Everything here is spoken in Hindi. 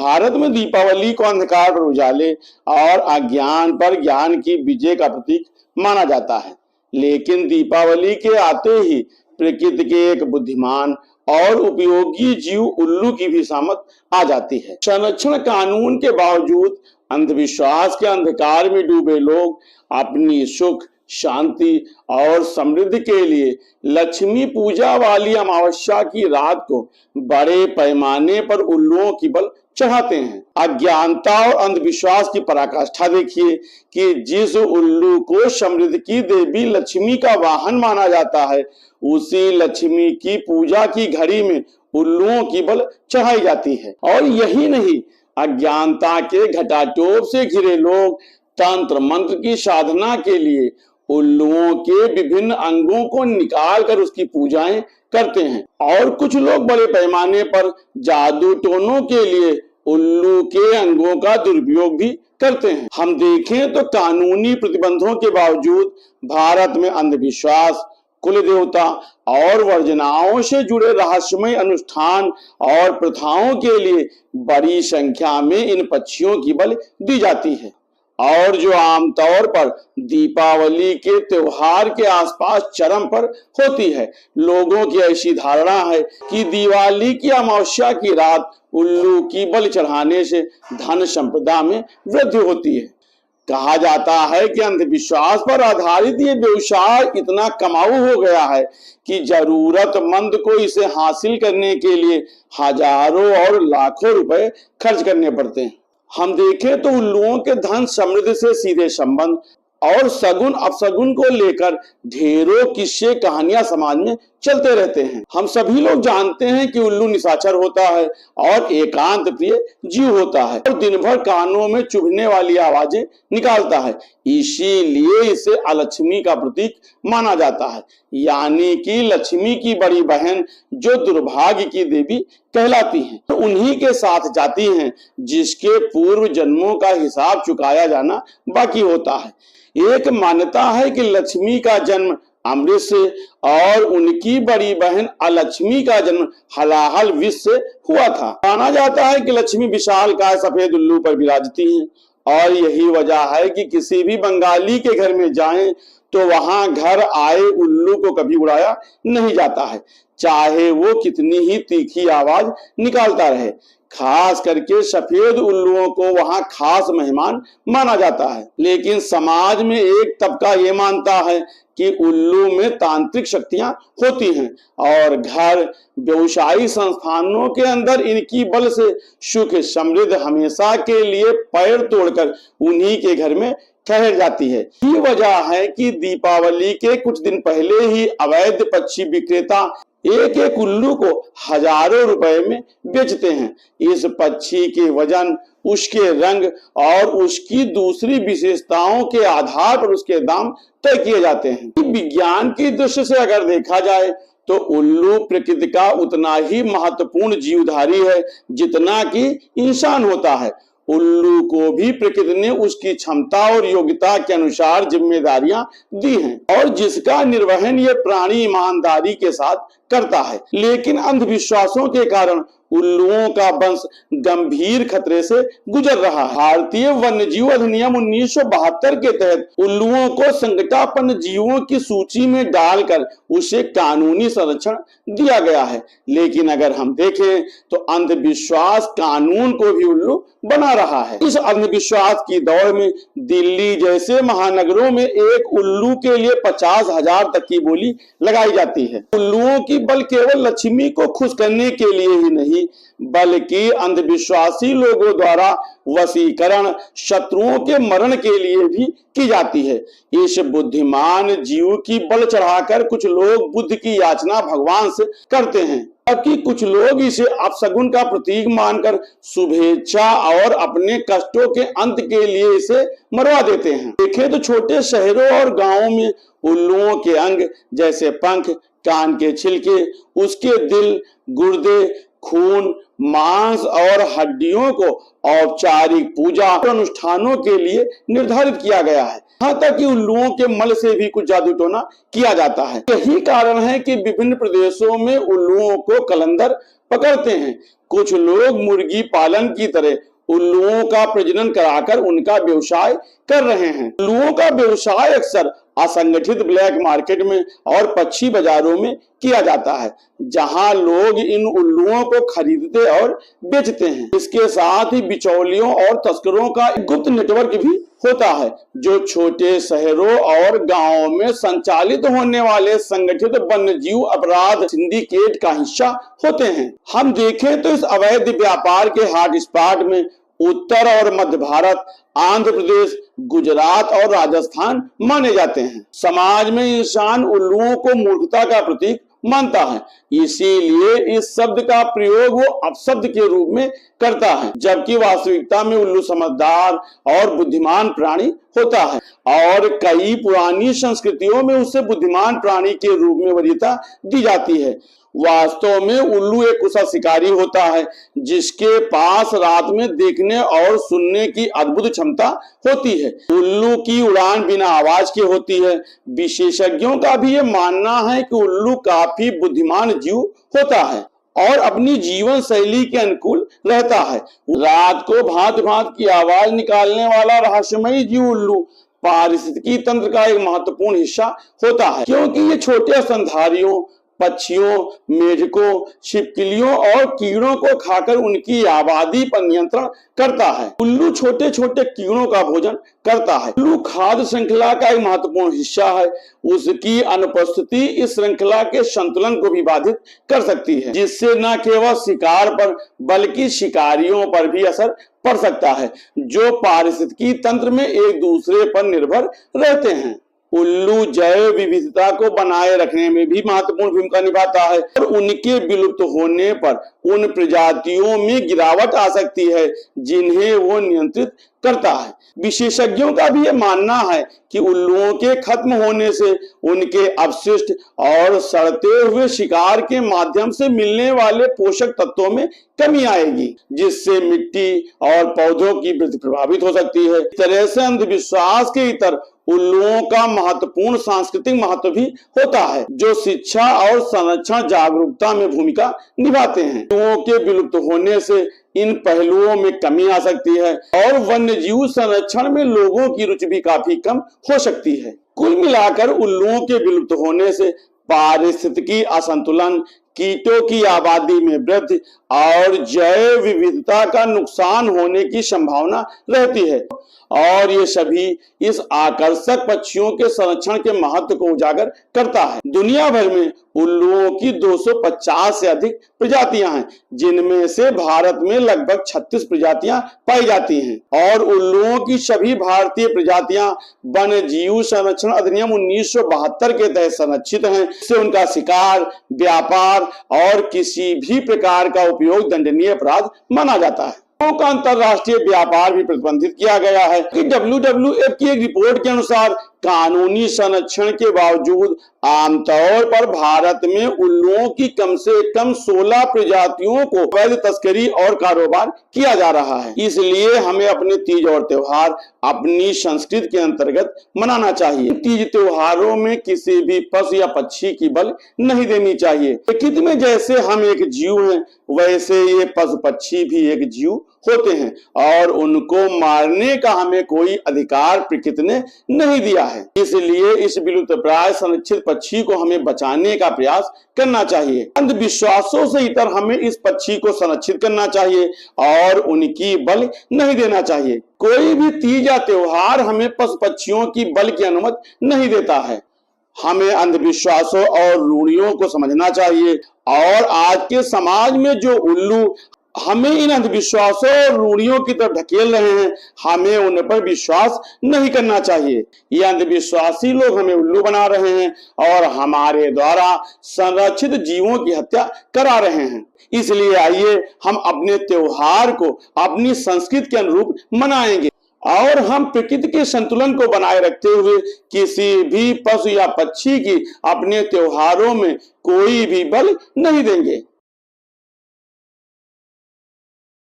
भारत में दीपावली को अंधकार पर उजाले और अज्ञान पर ज्ञान की विजय का प्रतीक माना जाता है। लेकिन दीपावली के आते ही प्रकृति के एक बुद्धिमान और उपयोगी जीव उल्लू की भी सामत आ जाती है। संरक्षण कानून के बावजूद अंधविश्वास के अंधकार में डूबे लोग अपनी सुख, शांति और समृद्धि के लिए लक्ष्मी पूजा वाली अमावस्या की रात को बड़े पैमाने पर उल्लुओं की बलि चढ़ाते हैं। अज्ञानता और अंधविश्वास की पराकाष्ठा देखिए कि जिस उल्लू को समृद्धि की देवी लक्ष्मी का वाहन माना जाता है, उसी लक्ष्मी की पूजा की घड़ी में उल्लुओं की बलि चढ़ाई जाती है। और यही नहीं, अज्ञानता के घटाटोप से घिरे लोग तंत्र मंत्र की साधना के लिए उल्लुओं के विभिन्न अंगों को निकालकर उसकी पूजाएं करते हैं। और कुछ लोग बड़े पैमाने पर जादू टोनों के लिए उल्लू के अंगों का दुरुपयोग भी करते हैं। हम देखें तो कानूनी प्रतिबंधों के बावजूद भारत में अंधविश्वास, कुल देवता और वर्जनाओं से जुड़े रहस्यमय अनुष्ठान और प्रथाओं के लिए बड़ी संख्या में इन पक्षियों की बलि दी जाती है। और जो आमतौर पर दीपावली के त्योहार के आसपास चरम पर होती है। लोगों की ऐसी धारणा है कि दिवाली की अमावस्या की रात उल्लू की बलि चढ़ाने से धन संपदा में वृद्धि होती है। कहा जाता है कि अंधविश्वास पर आधारित ये व्यवसाय इतना कमाऊ हो गया है कि जरूरतमंद को इसे हासिल करने के लिए हजारों और लाखों रुपए खर्च करने पड़ते हैं। हम देखें तो उल्लुओं के धन समृद्धि से सीधे संबंध और सगुन अपसगुन को लेकर ढेरों किस्से कहानियां समाज में चलते रहते हैं। हम सभी लोग जानते हैं कि उल्लू निशाचर होता है और एकांत प्रिय जीव होता है और दिन भर कानों में चुभने वाली आवाजें निकालता है। इसीलिए इसे अलक्ष्मी का प्रतीक माना जाता है, यानी कि लक्ष्मी की बड़ी बहन जो दुर्भाग्य की देवी कहलाती हैं, तो उन्हीं के साथ जाती हैं जिसके पूर्व जन्मों का हिसाब चुकाया जाना बाकी होता है। एक मान्यता है कि लक्ष्मी का जन्म अमृत से और उनकी बड़ी बहन अलक्ष्मी का जन्म हलाहल विष से हुआ था। माना जाता है कि लक्ष्मी विशालकाय सफेद उल्लू पर विराजती हैं और यही वजह है कि किसी भी बंगाली के घर में जाएं तो वहां घर आए उल्लू को कभी उड़ाया नहीं जाता है, चाहे वो कितनी ही तीखी आवाज निकालता रहे। खास करके सफेद उल्लुओं को वहां खास मेहमान माना जाता है। लेकिन समाज में एक तबका ये मानता है कि उल्लू में तांत्रिक शक्तियां होती हैं और घर, व्यवसायी संस्थानों के अंदर इनकी बल से सुख समृद्ध हमेशा के लिए पैर तोड़कर उन्हीं के घर में ठहर जाती है। ये वजह है कि दीपावली के कुछ दिन पहले ही अवैध पक्षी विक्रेता एक एक उल्लू को हजारों रुपए में बेचते हैं। इस पक्षी के वजन, उसके रंग और उसकी दूसरी विशेषताओं के आधार पर उसके दाम तय किए जाते हैं। विज्ञान की दृष्टि से अगर देखा जाए तो उल्लू प्रकृति का उतना ही महत्वपूर्ण जीवधारी है जितना कि इंसान होता है। उल्लू को भी प्रकृति ने उसकी क्षमता और योग्यता के अनुसार जिम्मेदारियां दी हैं और जिसका निर्वहन ये प्राणी ईमानदारी के साथ करता है। लेकिन अंधविश्वासों के कारण उल्लुओं का वंश गंभीर खतरे से गुजर रहा है। भारतीय वन्यजीव अधिनियम 1972 के तहत उल्लुओं को संकटापन्न जीवों की सूची में डालकर उसे कानूनी संरक्षण दिया गया है। लेकिन अगर हम देखें तो अंधविश्वास कानून को भी उल्लू बना रहा है। इस अंधविश्वास की दौड़ में दिल्ली जैसे महानगरों में एक उल्लू के लिए 50,000 तक की बोली लगाई जाती है। उल्लुओं की बल केवल लक्ष्मी को खुश करने के लिए ही नहीं, बल्कि अंधविश्वासी लोगों द्वारा वशीकरण, शत्रुओं के मरण के लिए भी की जाती है। इस बुद्धिमान जीव की बल चढ़ाकर कुछ लोग बुद्ध की याचना भगवान से करते हैं, जबकि कुछ लोग इसे अपशगुन का प्रतीक मानकर शुभेच्छा और अपने कष्टों के अंत के लिए इसे मरवा देते हैं। देखें तो छोटे शहरों और गांवों में उल्लुओं के अंग जैसे पंख, कान के छिलके, उसके दिल, गुर्दे, खून, मांस और हड्डियों को औपचारिक पूजा अनुष्ठानों के लिए निर्धारित किया गया है। यहाँ तक कि उल्लुओं के मल से भी कुछ जादू टोना किया जाता है। यही कारण है कि विभिन्न प्रदेशों में उल्लुओं को कलंदर पकड़ते हैं। कुछ लोग मुर्गी पालन की तरह उल्लुओं का प्रजनन कराकर उनका व्यवसाय कर रहे हैं। उल्लुओं का व्यवसाय अक्सर असंगठित ब्लैक मार्केट में और पक्षी बाजारों में किया जाता है, जहां लोग इन उल्लुओं को खरीदते और बेचते हैं। इसके साथ ही बिचौलियों और तस्करों का एक गुप्त नेटवर्क भी होता है, जो छोटे शहरों और गांवों में संचालित होने वाले संगठित वन्यजीव अपराध सिंडिकेट का हिस्सा होते हैं। हम देखें तो इस अवैध व्यापार के हॉटस्पॉट में उत्तर और मध्य भारत, आंध्र प्रदेश, गुजरात और राजस्थान माने जाते हैं। समाज में इंसान उल्लुओं को मूर्खता का प्रतीक मानता है, इसीलिए इस शब्द का प्रयोग वो अपशब्द के रूप में करता है, जबकि वास्तविकता में उल्लू समझदार और बुद्धिमान प्राणी होता है और कई पुरानी संस्कृतियों में उसे बुद्धिमान प्राणी के रूप में वरीयता दी जाती है। वास्तव में उल्लू एक कुशल शिकारी होता है, जिसके पास रात में देखने और सुनने की अद्भुत क्षमता होती है। उल्लू की उड़ान बिना आवाज के होती है। विशेषज्ञों का भी यह मानना है कि उल्लू काफी बुद्धिमान जीव होता है और अपनी जीवन शैली के अनुकूल रहता है। रात को भांति भांति की आवाज निकालने वाला रहस्यमयी जीव उल्लू पारिस्थितिकी तंत्र का एक महत्वपूर्ण हिस्सा होता है, क्योंकि ये छोटे स्तनधारियों, पक्षियों, मेढकों, छिपकलियों और कीड़ों को खाकर उनकी आबादी पर नियंत्रण करता है। उल्लू छोटे छोटे कीड़ों का भोजन करता है। उल्लू खाद्य श्रृंखला का एक महत्वपूर्ण हिस्सा है। उसकी अनुपस्थिति इस श्रृंखला के संतुलन को भी बाधित कर सकती है, जिससे न केवल शिकार पर बल्कि शिकारियों पर भी असर पड़ सकता है, जो पारिस्थितिकी तंत्र में एक दूसरे पर निर्भर रहते हैं। उल्लू जैव विविधता को बनाए रखने में भी महत्वपूर्ण भूमिका निभाता है और उनके विलुप्त होने पर उन प्रजातियों में गिरावट आ सकती है जिन्हें वो नियंत्रित करता है। विशेषज्ञों का भी यह मानना है कि उल्लुओं के खत्म होने से उनके अपशिष्ट और सड़ते हुए शिकार के माध्यम से मिलने वाले पोषक तत्वों में कमी आएगी, जिससे मिट्टी और पौधों की वृद्धि प्रभावित हो सकती है। इस तरह से अंधविश्वास के इतर उल्लुओं का महत्वपूर्ण सांस्कृतिक महत्व भी होता है, जो शिक्षा और संरक्षण जागरूकता में भूमिका निभाते हैं। उल्लुओं के विलुप्त होने से इन पहलुओं में कमी आ सकती है और वन्यजीव संरक्षण में लोगों की रुचि भी काफी कम हो सकती है। कुल मिलाकर उल्लुओं के विलुप्त होने से पारिस्थितिकी असंतुलन, कीटों की आबादी में वृद्धि और जैव विविधता का नुकसान होने की संभावना रहती है और ये सभी इस आकर्षक पक्षियों के संरक्षण के महत्व को उजागर करता है। दुनिया भर में उल्लुओं की 250 से अधिक प्रजातियां हैं, जिनमें से भारत में लगभग 36 प्रजातियां पाई जाती हैं और उल्लुओं की सभी भारतीय प्रजातियां वन्य जीव संरक्षण अधिनियम 1972 के तहत संरक्षित हैं। इससे उनका शिकार, व्यापार और किसी भी प्रकार का उपयोग दंडनीय अपराध माना जाता है। का अंतरराष्ट्रीय व्यापार भी प्रतिबंधित किया गया है कि WWF की एक रिपोर्ट के अनुसार कानूनी संरक्षण के बावजूद आमतौर पर भारत में उल्लुओं की कम से कम 16 प्रजातियों को अवैध तस्करी और कारोबार किया जा रहा है। इसलिए हमें अपने तीज और त्योहार अपनी संस्कृति के अंतर्गत मनाना चाहिए। तीज त्योहारों में किसी भी पशु या पक्षी की बलि नहीं देनी चाहिए। प्रकृति में जैसे हम एक जीव हैं, वैसे ये पशु पक्षी भी एक जीव होते हैं और उनको मारने का हमें कोई अधिकार प्रकृति ने नहीं दिया है। इसलिए इस विलुप्तप्राय संरक्षित पक्षी को हमें बचाने का प्रयास करना चाहिए। अंधविश्वासों से इतर हमें इस पक्षी को संरक्षित करना चाहिए और उनकी बलि नहीं देना चाहिए। कोई भी तीज या त्योहार हमें पशु पक्षियों की बलि की अनुमति नहीं देता है। हमें अंधविश्वासों और रूढ़ियों को समझना चाहिए और आज के समाज में जो उल्लू हमें इन अंधविश्वासों और रूढ़ियों की तरफ ढकेल रहे हैं, हमें उन पर विश्वास नहीं करना चाहिए। ये अंधविश्वासी लोग हमें उल्लू बना रहे हैं और हमारे द्वारा संरक्षित जीवों की हत्या करा रहे हैं। इसलिए आइए हम अपने त्योहार को अपनी संस्कृति के अनुरूप मनाएंगे और हम प्रकृति के संतुलन को बनाए रखते हुए किसी भी पशु या पक्षी की अपने त्योहारों में कोई भी बलि नहीं देंगे।